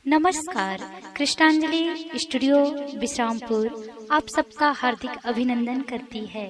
नमस्कार। कृष्णांजलि स्टूडियो विश्रामपुर आप सबका हार्दिक अभिनंदन करती है।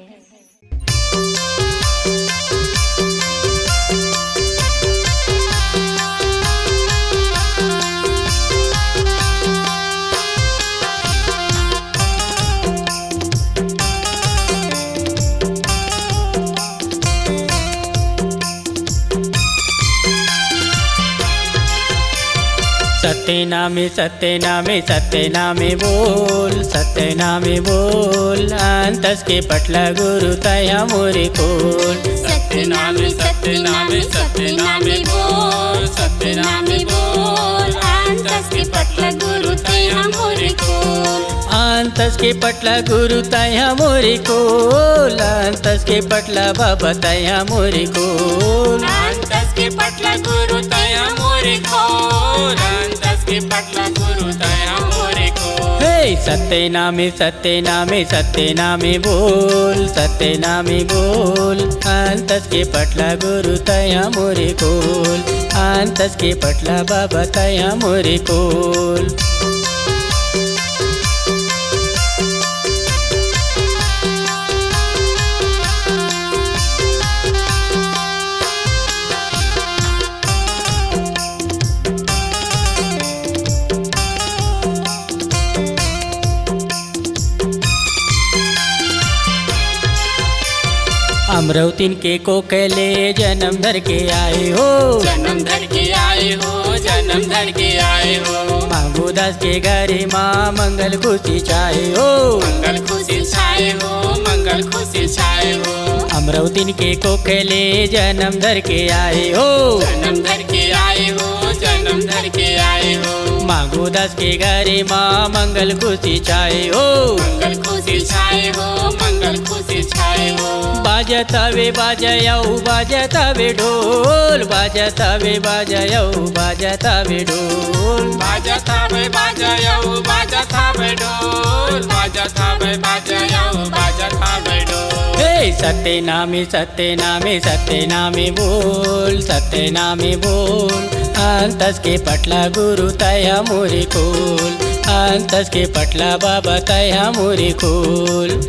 सत्यनामे सत्यनामे सत्यनामे बोल, सत्यनामे बोल, अंतस के पटला गुरु तया मोरे कोल। सत्यनामे सत्यनामे सत्यनामे बोल, सत्यनामे बोल, अंतस के पटला गुरु तया मोरे कोल। अंतस के पटला गुरु तया मोरे कोल, अंतस के पटला बाबा तया मोरे कोल। अंतस के पटला गुरु तया मोरे कोल, अंतस के पटला गुरु तया मोरे कोल। हे सत्यनामे सत्यनामे सत्यनामे बोल, सत्यनामे बोल, अंतस के पटला गुरु तया मोरे कोल। अंतस के पटला बाबा तया मोरे कोल। अमरौतीन के कोकले जन्म धर के आए हो, जन्म धर के आए हो, जन्म धर के आए हो। मांगू दास के घरे माँ मंगल खुशी छाए हो, मंगल खुशी छाए हो, मंगल खुशी छाए हो। अमरौतीन के कोकले जन्म धर के आए हो, जन्म धर के आए हो, जन्म धर के आए हो। मांगू दास के घरे माँ मंगल खुशी छाए हो, मंगल खुशी छाए हो, मंगल खुशी छाए हो। बाजतावे बाजयाऊ बाजतावे ढोल, बाजतावे बाजयाऊ बाजतावे ढोल। बाजतावे बाजयाऊ बाजतावे ढोल, बाजतावे बाजयाऊ बाजतावे ढोल। हे सत्यनामे सत्यनामे सत्यनामे बोल, सत्यनामे बोल, अंतस के पटला गुरु तया मोरे कोल। अंतस के पटला बाबा तया मोरे कोल।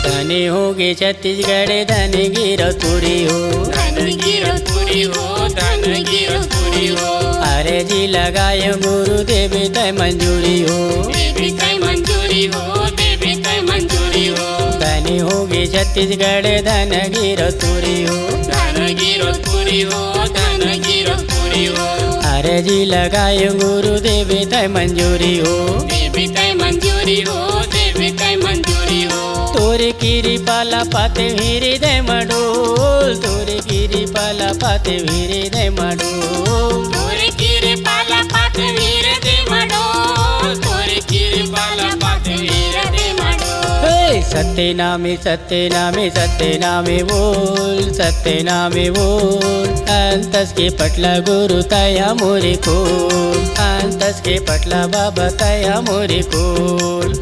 धनी होगे छत्तीसगढ़ धन गिरपुरी हो, धन गिरपुरी हो, धन गिरपुरी हो। अरे जी लगाए गुरु देवी तय मंजूरी हो, देवी तय मंजूरी हो, देवी तय मंजूरी हो। धनी होगे छत्तीसगढ़ धन गिरपुरी हो, धन गिरपुरी हो, धन गिरपुरी हो। अरे जी लगाए गुरु देवी तय मंजूरी हो, देवी तय मंजूरी हो, देवी तय मंजूरी हो। तोरे गिरी पाला पाते हृदय मडोल, तोरे गिरी पाला पाते हृदय मडोल। तोरे गिरे पाला पाते वीर दे मडोल, तोरे गिरे पाला पाते वीर दे मडोल। हे सत्यनामे सत्यनामे सत्यनामे बोल, सत्यनामे बोल, अंतस के पटला गुरु तया मोरे कोल। अंतस के पटला बाबा तया मोरे कोल।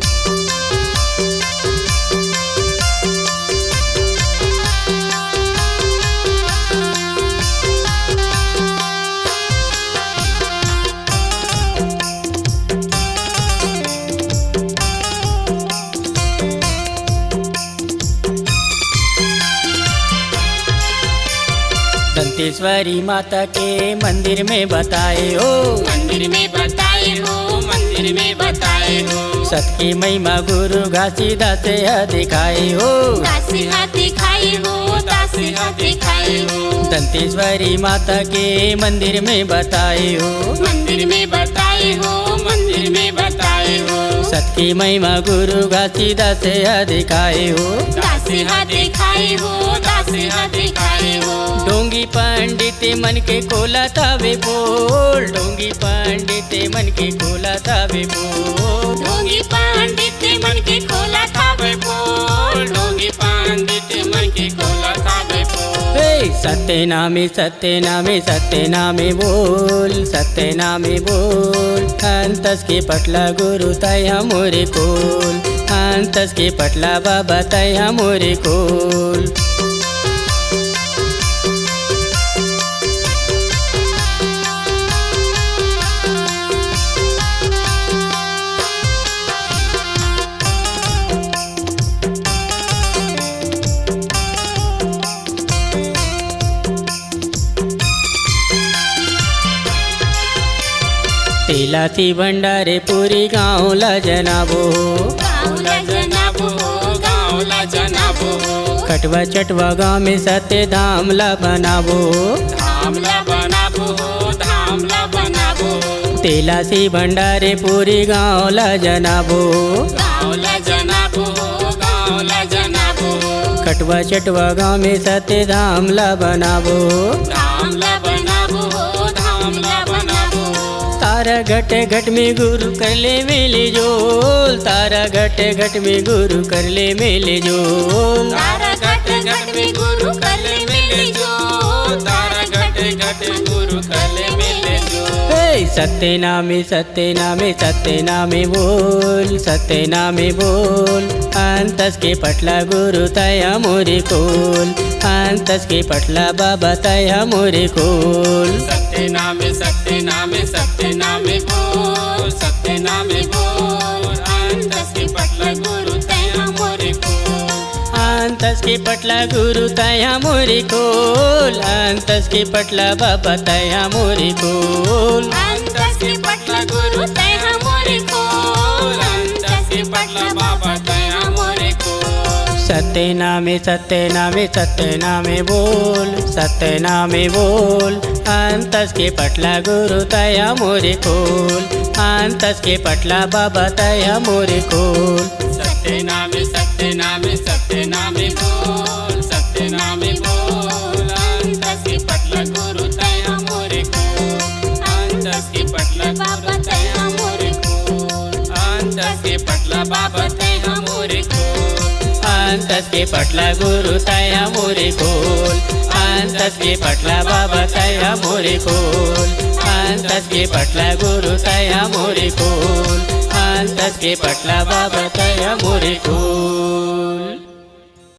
दंतेश्वरी माता के मंदिर में बताए हो, मंदिर में बताए हो, मंदिर में बताए हो। सत की महिमा गुरु घासीदास दिखाए हो, दासी हाथ दिखाए हो, दासी हाथ दिखाए हो। दंतेश्वरी माता के मंदिर में बताए हो, मंदिर में बताए हो, मंदिर में बताए हो। सत की महिमा गुरु घासीदास दिखाए हो, दासी हाथ दिखाए हो, दासी हाथ दिखाए हो। डोंगी पंडित मन के कोला तावे बोल, डोंगी पंडित मन के कोला तावे बोल। डोंगी पंडित मन के खोला था बोल, डोंगी पंडित मन के खोला था बोल। हे सत्यनामे सत्यनामे सत्यनामे बोल सत्यनामे बोल अंतस के पटला गुरु तया मोरे कोल अंतस के पटला बाबा तया मोरे कोल तेलाची भंडारे पुरी गावला जनाबो गावला जनाबो गावला जनाबो खटवा चटवा गाँव में सत्य धामला बनाबो धामला बनाबो धामला बनाबो तेलाची भंडारे पुरी गावला जनाबो गावला जनाबो गावला जनाबो खटवा चटवा गाँव में सत्य धामला बनाबो धामला बनाबो धामला बनाबो तारा घट घट में गुरु कर ले मेले जोल तारा घट घट में गुरु कर ले मेले जोल तारा घट घट में गुरु कले मिले जो तारा घट घट गुरु कले मिले जो हे सत्यनामे सत्यनामे सत्यनामे बोल सत्यनामे बोल अंतस के पटला गुरु तया मोरे कोल अंतस के पटला बाबा तया मोरे कोल सत्यनामे सत्यनामे सत्यनामे बोल सत्यनामे बोल अंतस के पटला गुरु तया मोरे कोल अंतस के पटला गुरु तया मोरे कोल अंतस के पटला बाबा तया मोरे कोल अंतस के पटला गुरु तया मोरे कोल अंतस के पटला बाबा तया मोरे कोल सत्यनामे सत्यनामे सत्यनामे बोल सत्यनामे बोल अंतस के पटला गुरु तया मोरे कोल अंतस के पटला बाबा तया मोरे कोल सत्यनामे सत्यनामे सत्यनामे बोल सत्यनामे बोल अंतस के पटला गुरु तया मोरे कोल अंतस के पटला बाबा तया मोरे कोल अंतस के पटला बाबा तया मोरे कोल अंतस के पटला गुरु तया मोरे कोल अंतस के पटला बाबा तया मोरे कोल अंतस के पटला गुरु तया मोरे कोल अंतस के पटला बाबा तया मोरे कोल।